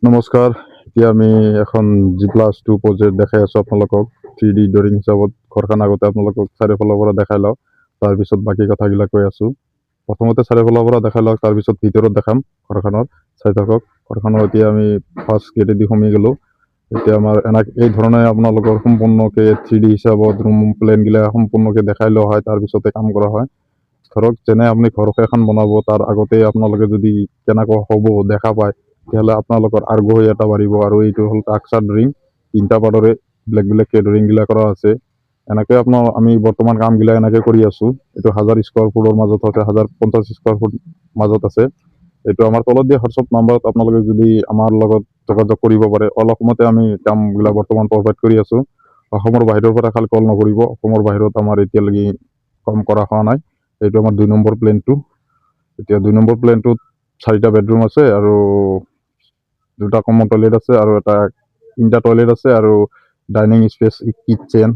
নমস্কাৰ। এতিয়া আমি এখন G+2 প্ৰজেক্ট দেখাই আছোঁ আপোনালোকক 3D ড্ৰয়িং হিচাপত। ঘৰখন আগতে আপোনালোকক চাৰিওফালৰ পৰা দেখাই লওঁ, তাৰপিছত বাকী কথাবিলাক কৈ আছোঁ। প্ৰথমতে চাৰিওফালৰ পৰা দেখাই লওক, তাৰপিছত ভিতৰত দেখাম ঘৰখনৰ। চাই থাকক। ঘৰখনৰ এতিয়া আমি ফাৰ্ষ্ট গেটেদি সোমাই গ'লোঁ। এতিয়া আমাৰ এই ধৰণে আপোনালোকৰ সম্পূৰ্ণকৈ 3D হিচাপত ৰুম প্লেনগিলা সম্পূৰ্ণকৈ দেখাই লোৱা হয়, তাৰপিছতে কাম কৰা হয়। ধৰক যেনে আপুনি ঘৰকে এখন বনাব, তাৰ আগতে আপোনালোকে যদি কেনেকুৱা হ'ব দেখা পায়, তেতিয়াহ'লে আপোনালোকৰ আগ্ৰহ এটা বাঢ়িব। আৰু এইটো হ'ল টাক্সা ড্ৰয়িং, 3টা পাৰ্টৰে বেলেগ বেলেগকৈ ড্ৰয়িংগিলা কৰা আছে। এনেকৈ আমি বৰ্তমান কামগিলা এনেকৈ কৰি আছোঁ। এইটো 1000 স্কোৱাৰ ফুটৰ মাজত আছে, 1050 স্কোৱাৰ ফুট মাজত আছে। এইটো আমাৰ তলত দিয়া হোৱাটছআপ নাম্বাৰত আপোনালোকে যদি আমাৰ লগত যোগাযোগ কৰিব পাৰে। অলপ সময়তে আমি কামবিলাক বৰ্তমান প্ৰভাইড কৰি আছোঁ। অসমৰ বাহিৰৰ পৰা খালি কল নকৰিব, অসমৰ বাহিৰত আমাৰ এতিয়ালৈকে কাম কৰা হোৱা নাই। এইটো আমাৰ 2 নম্বৰ প্লেনটো। এতিয়া 2 নম্বৰ প্লেনটোত 4টা বেডৰুম আছে আৰু 2টা কমন টয়লেট আছে আৰু 3টা টয়লেট আছে আৰু ডাইনিং স্পেচ, কিটচেন।